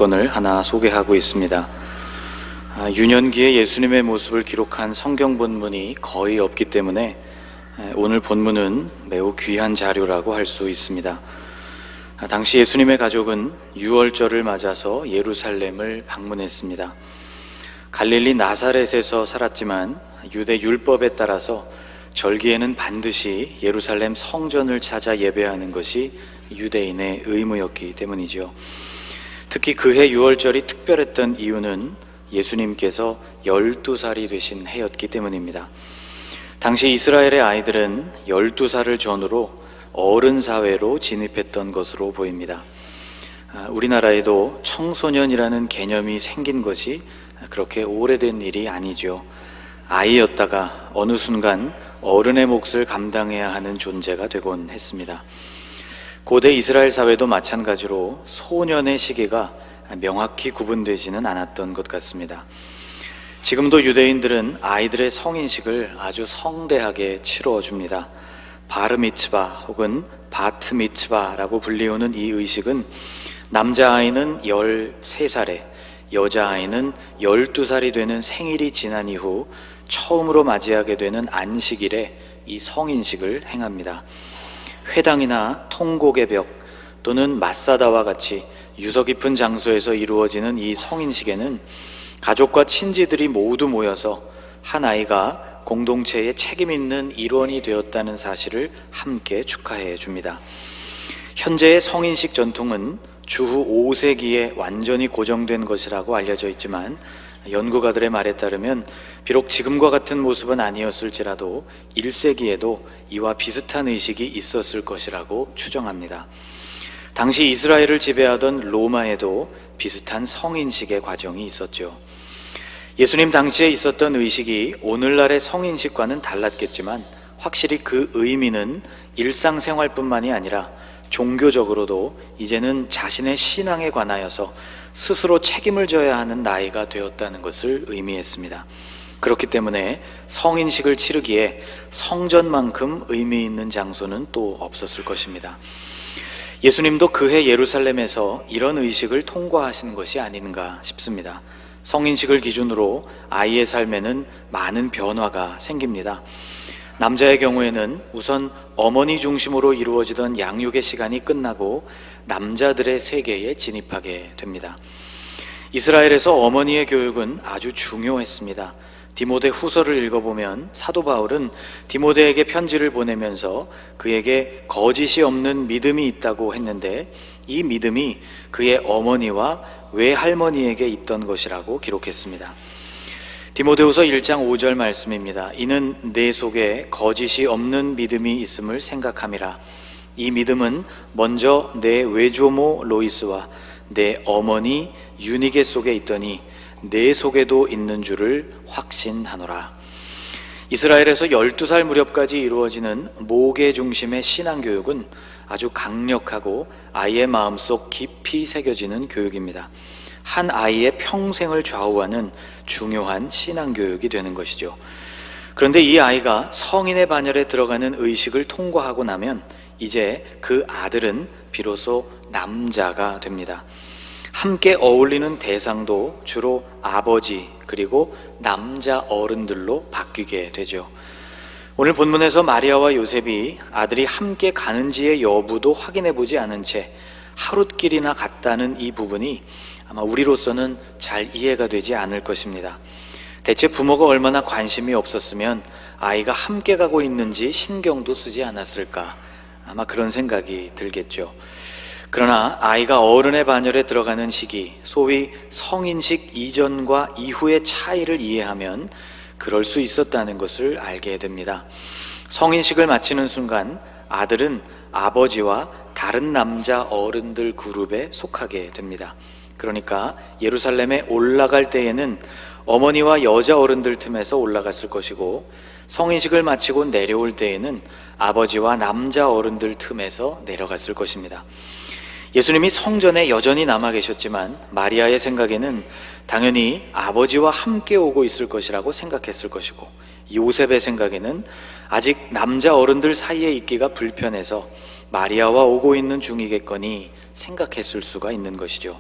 번을 하나 소개하고 있습니다. 유년기에 예수님의 모습을 기록한 성경 본문이 거의 없기 때문에 오늘 본문은 매우 귀한 자료라고 할 수 있습니다. 당시 예수님의 가족은 유월절을 맞아서 예루살렘을 방문했습니다. 갈릴리 나사렛에서 살았지만 유대 율법에 따라서 절기에는 반드시 예루살렘 성전을 찾아 예배하는 것이 유대인의 의무였기 때문이죠. 특히 그해 유월절이 특별했던 이유는 예수님께서 12살이 되신 해였기 때문입니다. 당시 이스라엘의 아이들은 12살을 전후로 어른 사회로 진입했던 것으로 보입니다. 우리나라에도 청소년이라는 개념이 생긴 것이 그렇게 오래된 일이 아니죠. 아이였다가 어느 순간 어른의 몫을 감당해야 하는 존재가 되곤 했습니다. 고대 이스라엘 사회도 마찬가지로 소년의 시기가 명확히 구분되지는 않았던 것 같습니다. 지금도 유대인들은 아이들의 성인식을 아주 성대하게 치러줍니다. 바르미츠바 혹은 바트미츠바라고 불리우는 이 의식은 남자아이는 13살에 여자아이는 12살이 되는 생일이 지난 이후 처음으로 맞이하게 되는 안식일에 이 성인식을 행합니다. 회당이나 통곡의 벽 또는 마사다와 같이 유서 깊은 장소에서 이루어지는 이 성인식에는 가족과 친지들이 모두 모여서 한 아이가 공동체의 책임 있는 일원이 되었다는 사실을 함께 축하해 줍니다. 현재의 성인식 전통은 주후 5세기에 완전히 고정된 것이라고 알려져 있지만 연구가들의 말에 따르면 비록 지금과 같은 모습은 아니었을지라도 1세기에도 이와 비슷한 의식이 있었을 것이라고 추정합니다. 당시 이스라엘을 지배하던 로마에도 비슷한 성인식의 과정이 있었죠. 예수님 당시에 있었던 의식이 오늘날의 성인식과는 달랐겠지만 확실히 그 의미는 일상생활뿐만이 아니라 종교적으로도 이제는 자신의 신앙에 관하여서 스스로 책임을 져야 하는 나이가 되었다는 것을 의미했습니다. 그렇기 때문에 성인식을 치르기에 성전만큼 의미 있는 장소는 또 없었을 것입니다. 예수님도 그해 예루살렘에서 이런 의식을 통과하신 것이 아닌가 싶습니다. 성인식을 기준으로 아이의 삶에는 많은 변화가 생깁니다. 남자의 경우에는 우선 어머니 중심으로 이루어지던 양육의 시간이 끝나고 남자들의 세계에 진입하게 됩니다. 이스라엘에서 어머니의 교육은 아주 중요했습니다. 디모데 후서를 읽어보면 사도 바울은 디모데에게 편지를 보내면서 그에게 거짓이 없는 믿음이 있다고 했는데 이 믿음이 그의 어머니와 외할머니에게 있던 것이라고 기록했습니다. 디모데후서 1장 5절 말씀입니다. 이는 내 속에 거짓이 없는 믿음이 있음을 생각함이라. 이 믿음은 먼저 내 외조모 로이스와 내 어머니 유니게 속에 있더니 내 속에도 있는 줄을 확신하노라. 이스라엘에서 12살 무렵까지 이루어지는 모계 중심의 신앙교육은 아주 강력하고 아이의 마음속 깊이 새겨지는 교육입니다. 한 아이의 평생을 좌우하는 중요한 신앙교육이 되는 것이죠. 그런데 이 아이가 성인의 반열에 들어가는 의식을 통과하고 나면 이제 그 아들은 비로소 남자가 됩니다. 함께 어울리는 대상도 주로 아버지 그리고 남자 어른들로 바뀌게 되죠. 오늘 본문에서 마리아와 요셉이 아들이 함께 가는지의 여부도 확인해 보지 않은 채 하룻길이나 갔다는 이 부분이 아마 우리로서는 잘 이해가 되지 않을 것입니다. 대체 부모가 얼마나 관심이 없었으면 아이가 함께 가고 있는지 신경도 쓰지 않았을까? 아마 그런 생각이 들겠죠. 그러나 아이가 어른의 반열에 들어가는 시기, 소위 성인식 이전과 이후의 차이를 이해하면 그럴 수 있었다는 것을 알게 됩니다. 성인식을 마치는 순간 아들은 아버지와 다른 남자 어른들 그룹에 속하게 됩니다. 그러니까 예루살렘에 올라갈 때에는 어머니와 여자 어른들 틈에서 올라갔을 것이고 성인식을 마치고 내려올 때에는 아버지와 남자 어른들 틈에서 내려갔을 것입니다. 예수님이 성전에 여전히 남아 계셨지만 마리아의 생각에는 당연히 아버지와 함께 오고 있을 것이라고 생각했을 것이고 요셉의 생각에는 아직 남자 어른들 사이에 있기가 불편해서 마리아와 오고 있는 중이겠거니 생각했을 수가 있는 것이죠.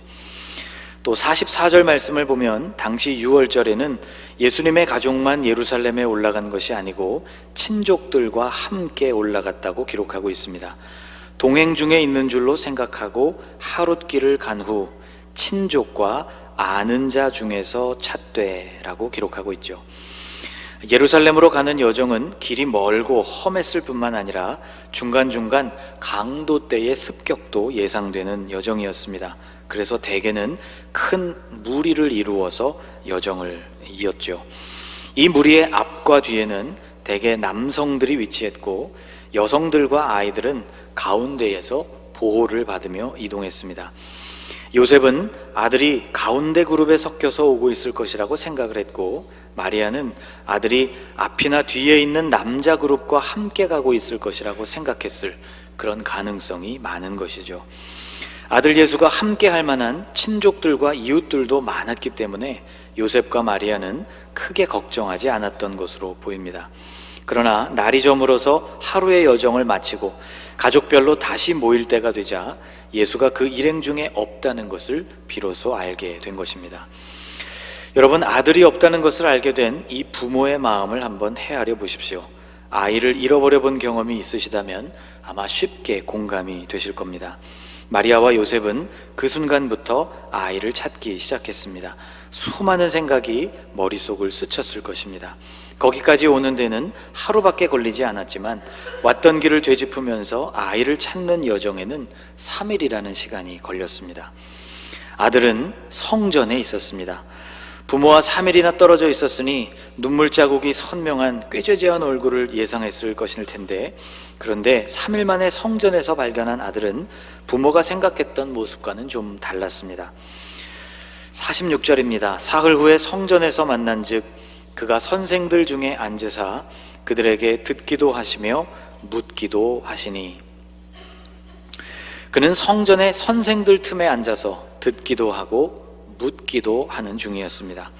또 44절 말씀을 보면 당시 6월절에는 예수님의 가족만 예루살렘에 올라간 것이 아니고 친족들과 함께 올라갔다고 기록하고 있습니다. 동행 중에 있는 줄로 생각하고 하룻길을 간 후 친족과 아는 자 중에서 찾되라고 기록하고 있죠. 예루살렘으로 가는 여정은 길이 멀고 험했을 뿐만 아니라 중간중간 강도대의 습격도 예상되는 여정이었습니다. 그래서 대개는 큰 무리를 이루어서 여정을 이었죠. 이 무리의 앞과 뒤에는 대개 남성들이 위치했고 여성들과 아이들은 가운데에서 보호를 받으며 이동했습니다. 요셉은 아들이 가운데 그룹에 섞여서 오고 있을 것이라고 생각을 했고, 마리아는 아들이 앞이나 뒤에 있는 남자 그룹과 함께 가고 있을 것이라고 생각했을 그런 가능성이 많은 것이죠. 아들 예수가 함께 할 만한 친족들과 이웃들도 많았기 때문에 요셉과 마리아는 크게 걱정하지 않았던 것으로 보입니다. 그러나 날이 저물어서 하루의 여정을 마치고 가족별로 다시 모일 때가 되자 예수가 그 일행 중에 없다는 것을 비로소 알게 된 것입니다. 여러분, 아들이 없다는 것을 알게 된 이 부모의 마음을 한번 헤아려 보십시오. 아이를 잃어버려 본 경험이 있으시다면 아마 쉽게 공감이 되실 겁니다. 마리아와 요셉은 그 순간부터 아이를 찾기 시작했습니다. 수많은 생각이 머릿속을 스쳤을 것입니다. 거기까지 오는 데는 하루밖에 걸리지 않았지만 왔던 길을 되짚으면서 아이를 찾는 여정에는 3일이라는 시간이 걸렸습니다. 아들은 성전에 있었습니다. 부모와 3일이나 떨어져 있었으니 눈물 자국이 선명한 꾀죄죄한 얼굴을 예상했을 것일 텐데, 그런데 3일 만에 성전에서 발견한 아들은 부모가 생각했던 모습과는 좀 달랐습니다. 46절입니다. 사흘 후에 성전에서 만난즉 그가 선생들 중에 앉으사 그들에게 듣기도 하시며 묻기도 하시니. 그는 성전의 선생들 틈에 앉아서 듣기도 하고 묻기도 하는 중이었습니다.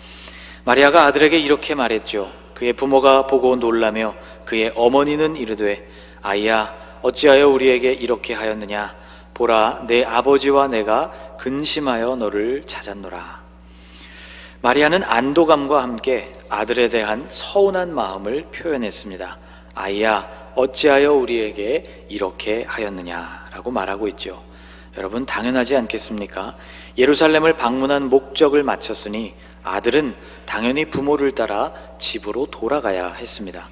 마리아가 아들에게 이렇게 말했죠. 그의 부모가 보고 놀라며 그의 어머니는 이르되, 아이야, 어찌하여 우리에게 이렇게 하였느냐? 보라, 내 아버지와 내가 근심하여 너를 찾았노라. 마리아는 안도감과 함께 아들에 대한 서운한 마음을 표현했습니다. 아이야, 어찌하여 우리에게 이렇게 하였느냐라고 말하고 있죠. 여러분, 당연하지 않겠습니까? 예루살렘을 방문한 목적을 마쳤으니 아들은 당연히 부모를 따라 집으로 돌아가야 했습니다.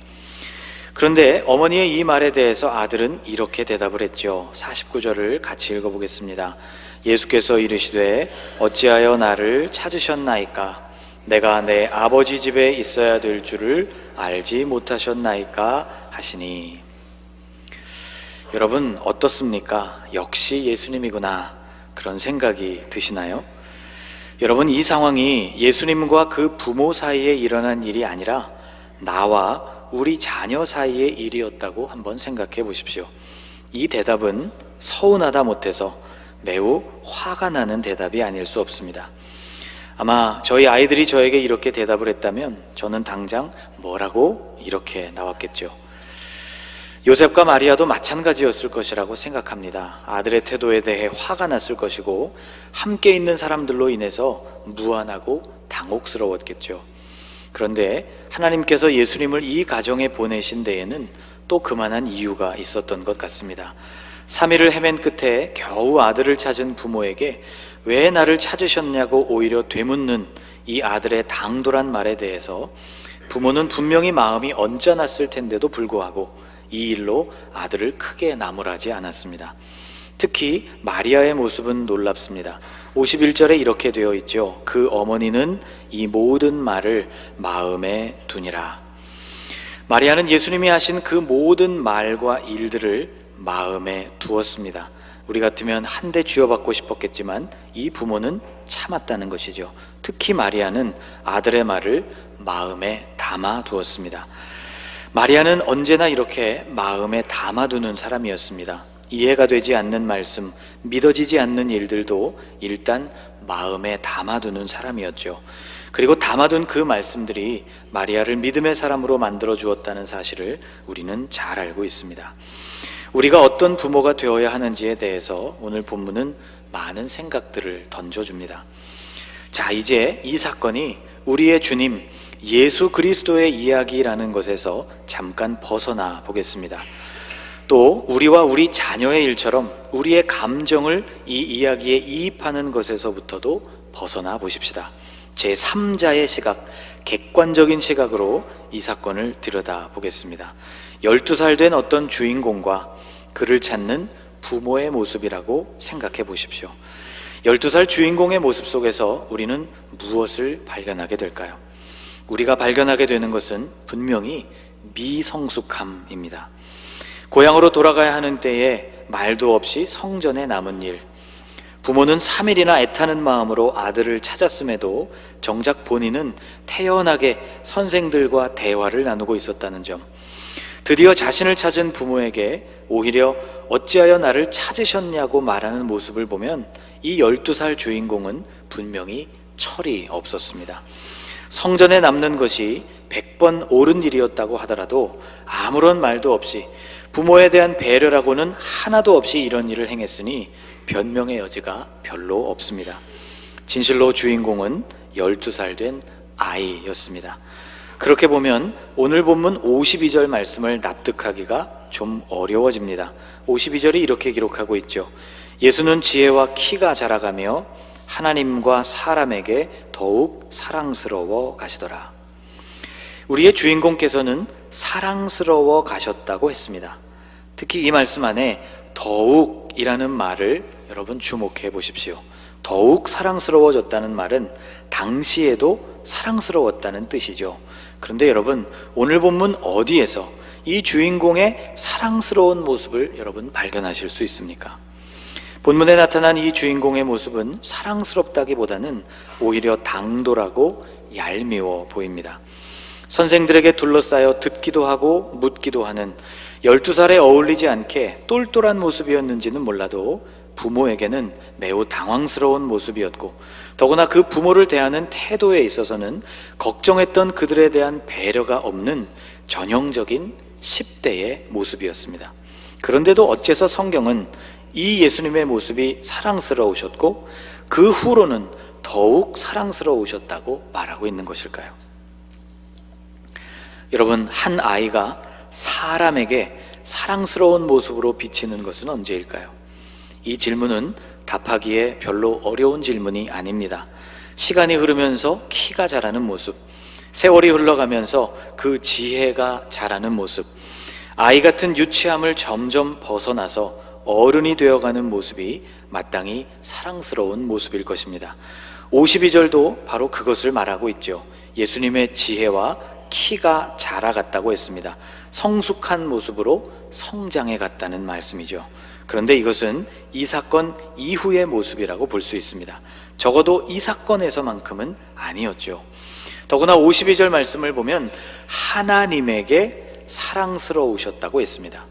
그런데 어머니의 이 말에 대해서 아들은 이렇게 대답을 했죠. 49절을 같이 읽어보겠습니다. 예수께서 이르시되 어찌하여 나를 찾으셨나이까? 내가 내 아버지 집에 있어야 될 줄을 알지 못하셨나이까? 하시니. 여러분, 어떻습니까? 역시 예수님이구나, 그런 생각이 드시나요? 여러분, 이 상황이 예수님과 그 부모 사이에 일어난 일이 아니라 나와 우리 자녀 사이의 일이었다고 한번 생각해 보십시오. 이 대답은 서운하다 못해서 매우 화가 나는 대답이 아닐 수 없습니다. 아마 저희 아이들이 저에게 이렇게 대답을 했다면 저는 당장 뭐라고 이렇게 나왔겠죠. 요셉과 마리아도 마찬가지였을 것이라고 생각합니다. 아들의 태도에 대해 화가 났을 것이고 함께 있는 사람들로 인해서 무안하고 당혹스러웠겠죠. 그런데 하나님께서 예수님을 이 가정에 보내신 데에는 또 그만한 이유가 있었던 것 같습니다. 3일을 헤맨 끝에 겨우 아들을 찾은 부모에게 왜 나를 찾으셨냐고 오히려 되묻는 이 아들의 당돌한 말에 대해서 부모는 분명히 마음이 언짢았을 텐데도 불구하고 이 일로 아들을 크게 나무라지 않았습니다. 특히 마리아의 모습은 놀랍습니다. 51절에 이렇게 되어 있죠. 그 어머니는 이 모든 말을 마음에 두니라. 마리아는 예수님이 하신 그 모든 말과 일들을 마음에 두었습니다. 우리 같으면 한 대 쥐어받고 싶었겠지만 이 부모는 참았다는 것이죠. 특히 마리아는 아들의 말을 마음에 담아 두었습니다. 마리아는 언제나 이렇게 마음에 담아두는 사람이었습니다. 이해가 되지 않는 말씀, 믿어지지 않는 일들도 일단 마음에 담아두는 사람이었죠. 그리고 담아둔 그 말씀들이 마리아를 믿음의 사람으로 만들어 주었다는 사실을 우리는 잘 알고 있습니다. 우리가 어떤 부모가 되어야 하는지에 대해서 오늘 본문은 많은 생각들을 던져줍니다. 자, 이제 이 사건이 우리의 주님 예수 그리스도의 이야기라는 것에서 잠깐 벗어나 보겠습니다. 또 우리와 우리 자녀의 일처럼 우리의 감정을 이 이야기에 이입하는 것에서부터도 벗어나 보십시다. 제3자의 시각, 객관적인 시각으로 이 사건을 들여다보겠습니다. 12살 된 어떤 주인공과 그를 찾는 부모의 모습이라고 생각해 보십시오. 12살 주인공의 모습 속에서 우리는 무엇을 발견하게 될까요? 우리가 발견하게 되는 것은 분명히 미성숙함입니다. 고향으로 돌아가야 하는 때에 말도 없이 성전에 남은 일, 부모는 3일이나 애타는 마음으로 아들을 찾았음에도 정작 본인은 태연하게 선생들과 대화를 나누고 있었다는 점, 드디어 자신을 찾은 부모에게 오히려 어찌하여 나를 찾으셨냐고 말하는 모습을 보면 이 12살 주인공은 분명히 철이 없었습니다. 성전에 남는 것이 100번 옳은 일이었다고 하더라도 아무런 말도 없이 부모에 대한 배려라고는 하나도 없이 이런 일을 행했으니 변명의 여지가 별로 없습니다. 진실로 주인공은 12살 된 아이였습니다. 그렇게 보면 오늘 본문 52절 말씀을 납득하기가 좀 어려워집니다. 52절이 이렇게 기록하고 있죠. 예수는 지혜와 키가 자라가며 하나님과 사람에게 더욱 사랑스러워 가시더라. 우리의 주인공께서는 사랑스러워 가셨다고 했습니다. 특히 이 말씀 안에 더욱이라는 말을 여러분 주목해 보십시오. 더욱 사랑스러워졌다는 말은 당시에도 사랑스러웠다는 뜻이죠. 그런데 여러분, 오늘 본문 어디에서 이 주인공의 사랑스러운 모습을 여러분 발견하실 수 있습니까? 본문에 나타난 이 주인공의 모습은 사랑스럽다기보다는 오히려 당돌하고 얄미워 보입니다. 선생들에게 둘러싸여 듣기도 하고 묻기도 하는 12살에 어울리지 않게 똘똘한 모습이었는지는 몰라도 부모에게는 매우 당황스러운 모습이었고, 더구나 그 부모를 대하는 태도에 있어서는 걱정했던 그들에 대한 배려가 없는 전형적인 10대의 모습이었습니다. 그런데도 어째서 성경은 이 예수님의 모습이 사랑스러우셨고 그 후로는 더욱 사랑스러우셨다고 말하고 있는 것일까요? 여러분, 한 아이가 사람에게 사랑스러운 모습으로 비치는 것은 언제일까요? 이 질문은 답하기에 별로 어려운 질문이 아닙니다. 시간이 흐르면서 키가 자라는 모습, 세월이 흘러가면서 그 지혜가 자라는 모습, 아이 같은 유치함을 점점 벗어나서 어른이 되어가는 모습이 마땅히 사랑스러운 모습일 것입니다. 52절도 바로 그것을 말하고 있죠. 예수님의 지혜와 키가 자라갔다고 했습니다. 성숙한 모습으로 성장해 갔다는 말씀이죠. 그런데 이것은 이 사건 이후의 모습이라고 볼 수 있습니다. 적어도 이 사건에서만큼은 아니었죠. 더구나 52절 말씀을 보면 하나님에게 사랑스러우셨다고 했습니다.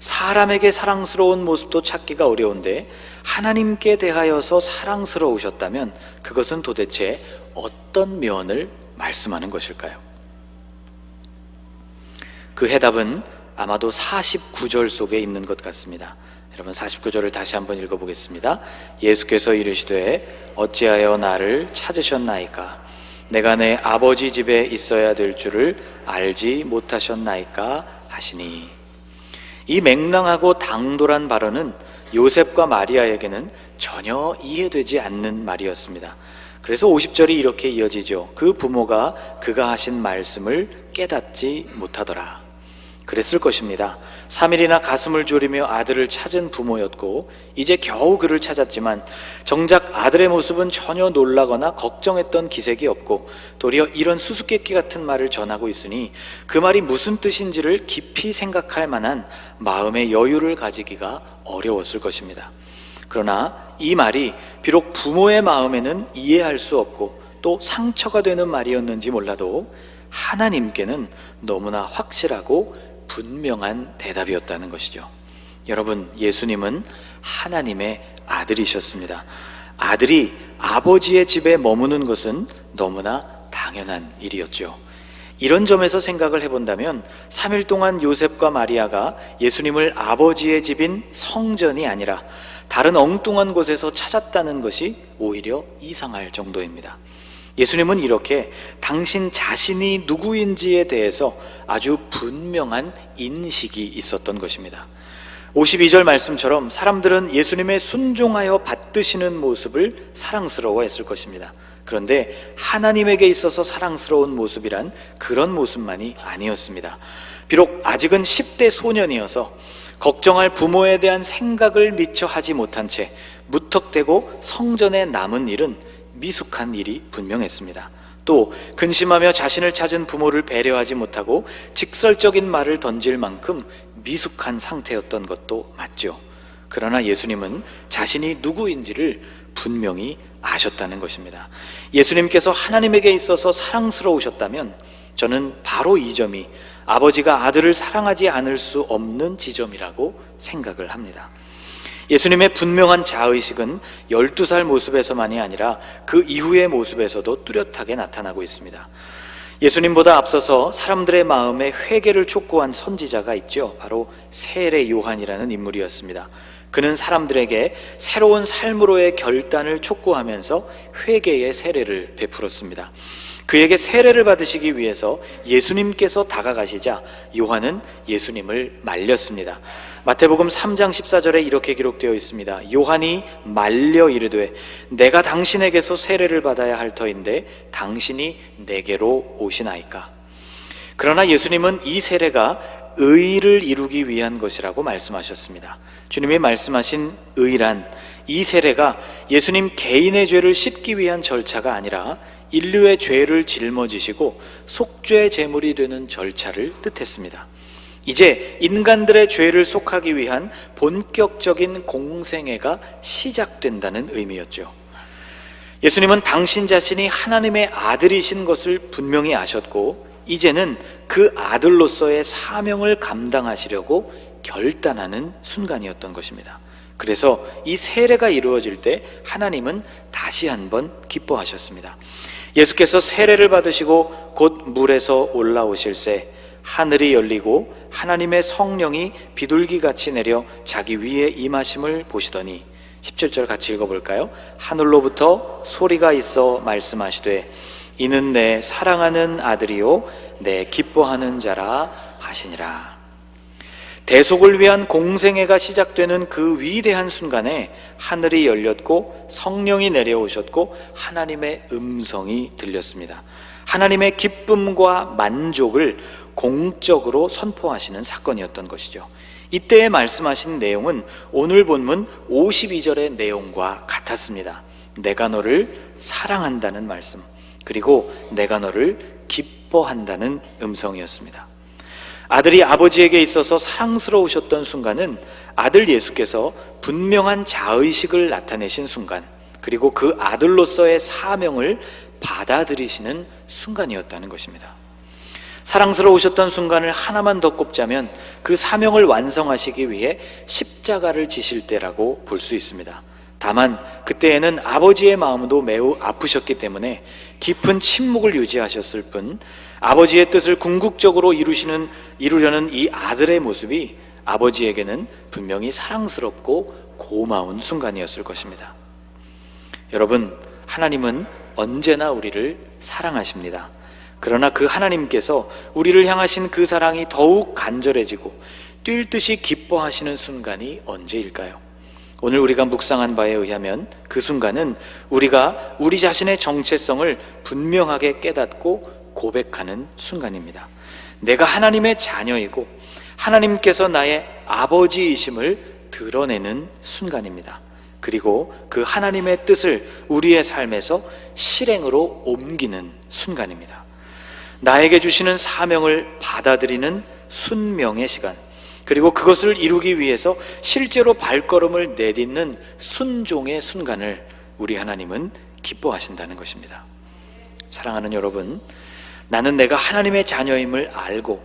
사람에게 사랑스러운 모습도 찾기가 어려운데 하나님께 대하여서 사랑스러우셨다면 그것은 도대체 어떤 면을 말씀하는 것일까요? 그 해답은 아마도 49절 속에 있는 것 같습니다. 여러분, 49절을 다시 한번 읽어보겠습니다. 예수께서 이르시되 어찌하여 나를 찾으셨나이까? 내가 내 아버지 집에 있어야 될 줄을 알지 못하셨나이까? 하시니. 이 맹랑하고 당돌한 발언은 요셉과 마리아에게는 전혀 이해되지 않는 말이었습니다. 그래서 50절이 이렇게 이어지죠. 그 부모가 그가 하신 말씀을 깨닫지 못하더라. 그랬을 것입니다. 3일이나 가슴을 졸이며 아들을 찾은 부모였고 이제 겨우 그를 찾았지만 정작 아들의 모습은 전혀 놀라거나 걱정했던 기색이 없고 도리어 이런 수수께끼 같은 말을 전하고 있으니 그 말이 무슨 뜻인지를 깊이 생각할 만한 마음의 여유를 가지기가 어려웠을 것입니다. 그러나 이 말이 비록 부모의 마음에는 이해할 수 없고 또 상처가 되는 말이었는지 몰라도 하나님께는 너무나 확실하고 분명한 대답이었다는 것이죠. 여러분, 예수님은 하나님의 아들이셨습니다. 아들이 아버지의 집에 머무는 것은 너무나 당연한 일이었죠. 이런 점에서 생각을 해본다면 3일 동안 요셉과 마리아가 예수님을 아버지의 집인 성전이 아니라 다른 엉뚱한 곳에서 찾았다는 것이 오히려 이상할 정도입니다. 예수님은 이렇게 당신 자신이 누구인지에 대해서 아주 분명한 인식이 있었던 것입니다. 52절 말씀처럼 사람들은 예수님의 순종하여 받드시는 모습을 사랑스러워했을 것입니다. 그런데 하나님에게 있어서 사랑스러운 모습이란 그런 모습만이 아니었습니다. 비록 아직은 10대 소년이어서 걱정할 부모에 대한 생각을 미처 하지 못한 채 무턱대고 성전에 남은 일은 미숙한 일이 분명했습니다. 또 근심하며 자신을 찾은 부모를 배려하지 못하고 직설적인 말을 던질 만큼 미숙한 상태였던 것도 맞죠. 그러나 예수님은 자신이 누구인지를 분명히 아셨다는 것입니다. 예수님께서 하나님에게 있어서 사랑스러우셨다면 저는 바로 이 점이 아버지가 아들을 사랑하지 않을 수 없는 지점이라고 생각을 합니다. 예수님의 분명한 자의식은 12살 모습에서만이 아니라 그 이후의 모습에서도 뚜렷하게 나타나고 있습니다. 예수님보다 앞서서 사람들의 마음에 회개를 촉구한 선지자가 있죠. 바로 세례 요한이라는 인물이었습니다. 그는 사람들에게 새로운 삶으로의 결단을 촉구하면서 회개의 세례를 베풀었습니다. 그에게 세례를 받으시기 위해서 예수님께서 다가가시자 요한은 예수님을 말렸습니다. 마태복음 3장 14절에 이렇게 기록되어 있습니다. 요한이 말려 이르되 내가 당신에게서 세례를 받아야 할 터인데 당신이 내게로 오시나이까. 그러나 예수님은 이 세례가 의를 이루기 위한 것이라고 말씀하셨습니다. 주님이 말씀하신 의란 이 세례가 예수님 개인의 죄를 씻기 위한 절차가 아니라 인류의 죄를 짊어지시고 속죄 제물이 되는 절차를 뜻했습니다. 이제 인간들의 죄를 속하기 위한 본격적인 공생애가 시작된다는 의미였죠. 예수님은 당신 자신이 하나님의 아들이신 것을 분명히 아셨고 이제는 그 아들로서의 사명을 감당하시려고 결단하는 순간이었던 것입니다. 그래서 이 세례가 이루어질 때 하나님은 다시 한번 기뻐하셨습니다. 예수께서 세례를 받으시고 곧 물에서 올라오실새 하늘이 열리고 하나님의 성령이 비둘기같이 내려 자기 위에 임하심을 보시더니 17절 같이 읽어볼까요? 하늘로부터 소리가 있어 말씀하시되 이는 내 사랑하는 아들이요 내 기뻐하는 자라 하시니라. 대속을 위한 공생애가 시작되는 그 위대한 순간에 하늘이 열렸고 성령이 내려오셨고 하나님의 음성이 들렸습니다. 하나님의 기쁨과 만족을 공적으로 선포하시는 사건이었던 것이죠. 이때에 말씀하신 내용은 오늘 본문 52절의 내용과 같았습니다. 내가 너를 사랑한다는 말씀, 그리고 내가 너를 기뻐한다는 음성이었습니다. 아들이 아버지에게 있어서 사랑스러우셨던 순간은 아들 예수께서 분명한 자의식을 나타내신 순간, 그리고 그 아들로서의 사명을 받아들이시는 순간이었다는 것입니다. 사랑스러우셨던 순간을 하나만 더 꼽자면 그 사명을 완성하시기 위해 십자가를 지실 때라고 볼 수 있습니다. 다만 그때에는 아버지의 마음도 매우 아프셨기 때문에 깊은 침묵을 유지하셨을 뿐 아버지의 뜻을 궁극적으로 이루려는 이 아들의 모습이 아버지에게는 분명히 사랑스럽고 고마운 순간이었을 것입니다. 여러분, 하나님은 언제나 우리를 사랑하십니다. 그러나 그 하나님께서 우리를 향하신 그 사랑이 더욱 간절해지고 뛸 듯이 기뻐하시는 순간이 언제일까요? 오늘 우리가 묵상한 바에 의하면 그 순간은 우리가 우리 자신의 정체성을 분명하게 깨닫고 고백하는 순간입니다. 내가 하나님의 자녀이고 하나님께서 나의 아버지이심을 드러내는 순간입니다. 그리고 그 하나님의 뜻을 우리의 삶에서 실행으로 옮기는 순간입니다. 나에게 주시는 사명을 받아들이는 순명의 시간, 그리고 그것을 이루기 위해서 실제로 발걸음을 내딛는 순종의 순간을 우리 하나님은 기뻐하신다는 것입니다. 사랑하는 여러분, 나는 내가 하나님의 자녀임을 알고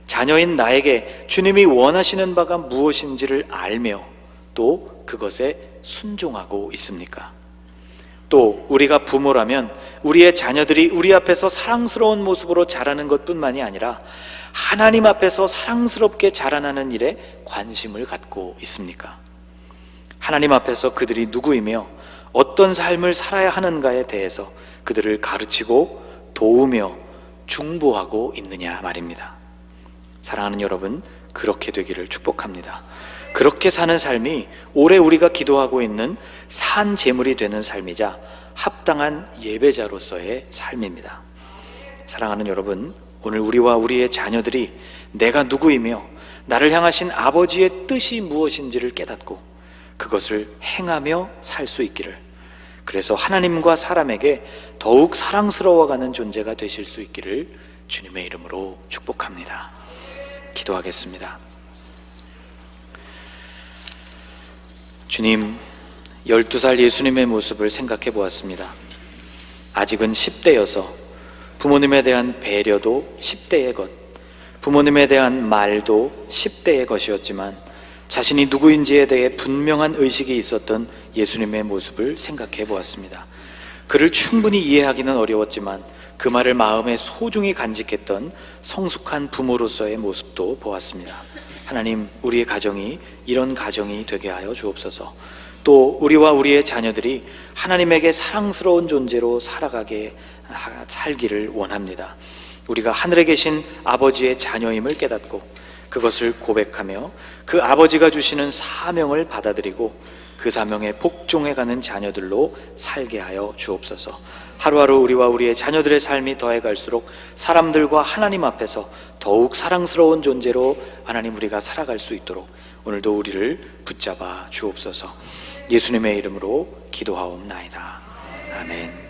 자녀인 나에게 주님이 원하시는 바가 무엇인지를 알며 또 그것에 순종하고 있습니까? 또 우리가 부모라면 우리의 자녀들이 우리 앞에서 사랑스러운 모습으로 자라는 것뿐만이 아니라 하나님 앞에서 사랑스럽게 자라나는 일에 관심을 갖고 있습니까? 하나님 앞에서 그들이 누구이며 어떤 삶을 살아야 하는가에 대해서 그들을 가르치고 도우며 중보하고 있느냐 말입니다. 사랑하는 여러분, 그렇게 되기를 축복합니다. 그렇게 사는 삶이 올해 우리가 기도하고 있는 산 제물이 되는 삶이자 합당한 예배자로서의 삶입니다. 사랑하는 여러분, 오늘 우리와 우리의 자녀들이 내가 누구이며 나를 향하신 아버지의 뜻이 무엇인지를 깨닫고 그것을 행하며 살 수 있기를, 그래서 하나님과 사람에게 더욱 사랑스러워가는 존재가 되실 수 있기를 주님의 이름으로 축복합니다. 기도하겠습니다. 주님, 12살 예수님의 모습을 생각해 보았습니다. 아직은 10대여서 부모님에 대한 배려도 10대의 것, 부모님에 대한 말도 10대의 것이었지만 자신이 누구인지에 대해 분명한 의식이 있었던 예수님의 모습을 생각해 보았습니다. 그를 충분히 이해하기는 어려웠지만 그 말을 마음에 소중히 간직했던 성숙한 부모로서의 모습도 보았습니다. 하나님, 우리의 가정이 이런 가정이 되게 하여 주옵소서. 또 우리와 우리의 자녀들이 하나님에게 사랑스러운 존재로 살기를 원합니다. 우리가 하늘에 계신 아버지의 자녀임을 깨닫고 그것을 고백하며 그 아버지가 주시는 사명을 받아들이고 그 사명에 복종해가는 자녀들로 살게 하여 주옵소서. 하루하루 우리와 우리의 자녀들의 삶이 더해갈수록 사람들과 하나님 앞에서 더욱 사랑스러운 존재로 하나님 우리가 살아갈 수 있도록 오늘도 우리를 붙잡아 주옵소서. 예수님의 이름으로 기도하옵나이다. 아멘.